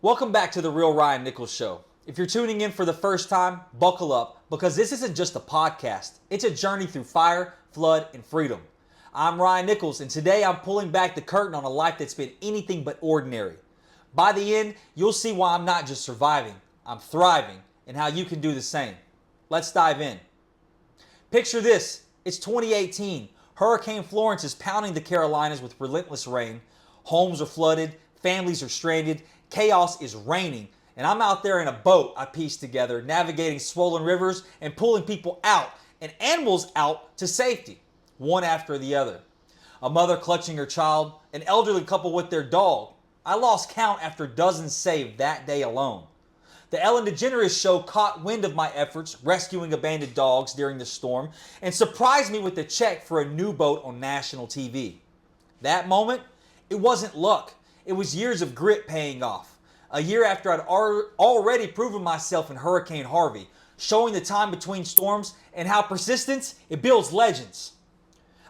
Welcome back to the Real Ryan Nichols Show. If you're tuning in for the first time, buckle up because this isn't just a podcast. It's a journey through fire, flood, and freedom. I'm Ryan Nichols, and today I'm pulling back the curtain on a life that's been anything but ordinary. By the end, you'll see why I'm not just surviving, I'm thriving, and how you can do the same. Let's dive in. Picture this. It's 2018. Hurricane Florence is pounding the Carolinas with relentless rain. Homes are flooded, families are stranded, chaos is reigning, and I'm out there in a boat I pieced together, navigating swollen rivers and pulling people out and animals out to safety, one after the other. A mother clutching her child, an elderly couple with their dog. I lost count after dozens saved that day alone. The Ellen DeGeneres show caught wind of my efforts rescuing abandoned dogs during the storm and surprised me with a check for a new boat on national TV. That moment, it wasn't luck. It was years of grit paying off. A year after I'd already proven myself in Hurricane Harvey, showing the time between storms and how persistence, it builds legends.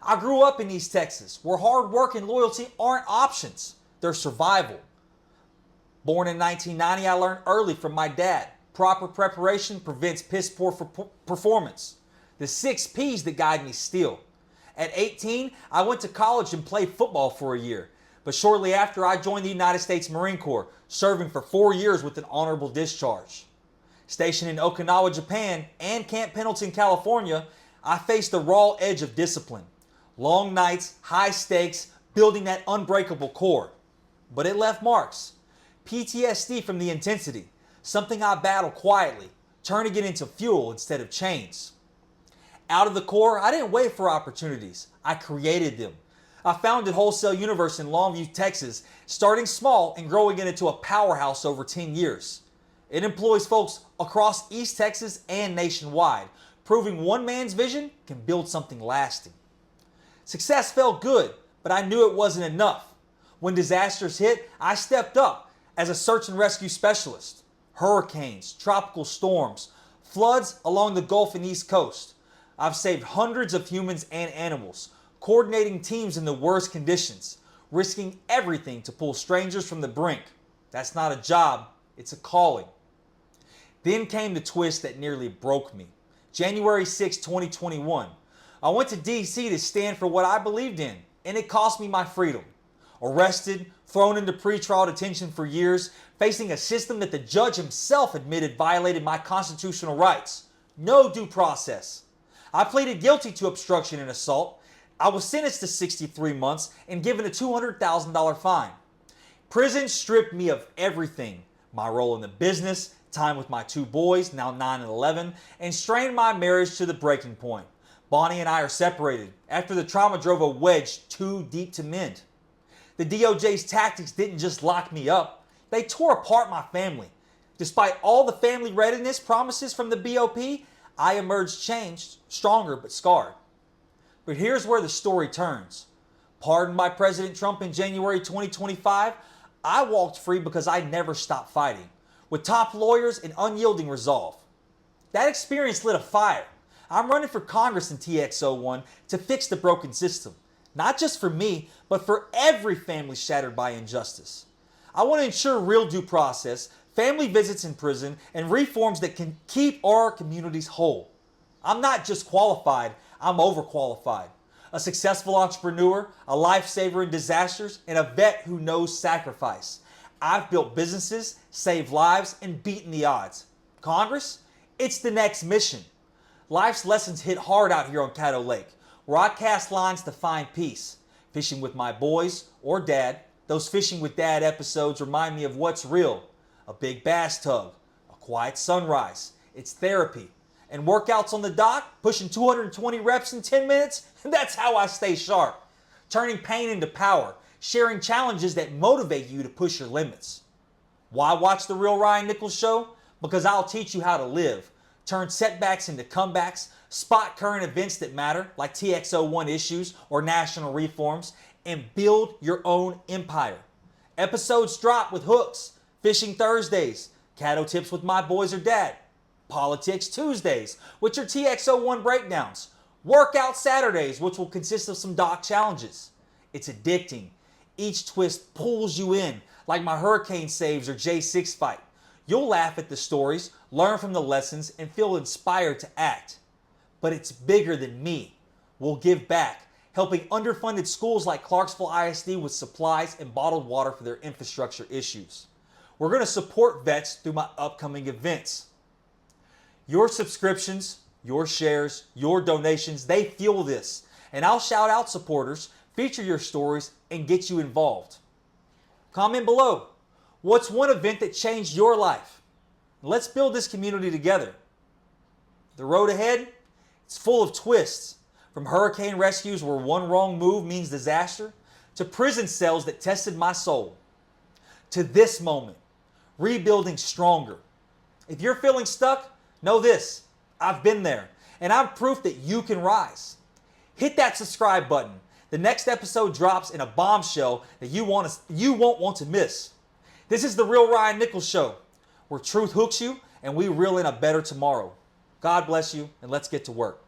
I grew up in East Texas, where hard work and loyalty aren't options. They're survival. Born in 1990, I learned early from my dad. Proper preparation prevents piss poor performance. The 6 P's that guide me still. At 18, I went to college and played football for a year. But shortly after, I joined the United States Marine Corps, serving for 4 years with an honorable discharge. Stationed in Okinawa, Japan, and Camp Pendleton, California, I faced the raw edge of discipline. Long nights, high stakes, building that unbreakable core. But it left marks. PTSD from the intensity, something I battled quietly, turning it into fuel instead of chains. Out of the Corps, I didn't wait for opportunities. I created them. I founded Wholesale Universe in Longview, Texas, starting small and growing it into a powerhouse over 10 years. It employs folks across East Texas and nationwide, proving one man's vision can build something lasting. Success felt good, but I knew it wasn't enough. When disasters hit, I stepped up as a search and rescue specialist. Hurricanes, tropical storms, floods along the Gulf and East Coast. I've saved hundreds of humans and animals, coordinating teams in the worst conditions, risking everything to pull strangers from the brink. That's not a job, it's a calling. Then came the twist that nearly broke me. January 6, 2021. I went to D.C. to stand for what I believed in, and it cost me my freedom. Arrested, thrown into pretrial detention for years, facing a system that the judge himself admitted violated my constitutional rights. No due process. I pleaded guilty to obstruction and assault. I was sentenced to 63 months and given a $200,000 fine. Prison stripped me of everything. My role in the business, time with my 2 boys, now 9 and 11, and strained my marriage to the breaking point. Bonnie and I are separated after the trauma drove a wedge too deep to mend. The DOJ's tactics didn't just lock me up, they tore apart my family. Despite all the family readiness promises from the BOP, I emerged changed, stronger but scarred. But here's where the story turns. Pardoned by President Trump in January 2025, I walked free because I never stopped fighting, with top lawyers and unyielding resolve. That experience lit a fire. I'm running for Congress in TX-01 to fix the broken system, not just for me, but for every family shattered by injustice. I want to ensure real due process, family visits in prison, and reforms that can keep our communities whole. I'm not just qualified, I'm overqualified. A successful entrepreneur, a lifesaver in disasters, and a vet who knows sacrifice. I've built businesses, saved lives, and beaten the odds. Congress? It's the next mission. Life's lessons hit hard out here on Caddo Lake, where I cast lines to find peace. Fishing with my boys or dad. Those fishing with dad episodes remind me of what's real. A big bass tug, a quiet sunrise. It's therapy. And workouts on the dock, pushing 220 reps in 10 minutes, that's how I stay sharp. Turning pain into power, sharing challenges that motivate you to push your limits. Why watch the Real Ryan Nichols Show? Because I'll teach you how to live. Turn setbacks into comebacks, spot current events that matter, like TX-01 issues or national reforms, and build your own empire. Episodes drop with hooks, Fishing Thursdays, Caddo Tips with my boys or dad, Politics Tuesdays, which are TX-01 breakdowns, Workout Saturdays, which will consist of some dock challenges. It's addicting. Each twist pulls you in like my hurricane saves or J6 fight. You'll laugh at the stories, learn from the lessons, and feel inspired to act. But it's bigger than me. We'll give back, helping underfunded schools like Clarksville ISD with supplies and bottled water for their infrastructure issues. We're going to support vets through my upcoming events. Your subscriptions, your shares, your donations, they fuel this. And I'll shout out supporters, feature your stories, and get you involved. Comment below. What's one event that changed your life? Let's build this community together. The road ahead, it's full of twists. From hurricane rescues where one wrong move means disaster, to prison cells that tested my soul, to this moment, rebuilding stronger. If you're feeling stuck, know this, I've been there, and I'm proof that you can rise. Hit that subscribe button. The next episode drops in a bombshell that you won't want to miss. This is the Real Ryan Nichols Show, where truth hooks you and we reel in a better tomorrow. God bless you, and let's get to work.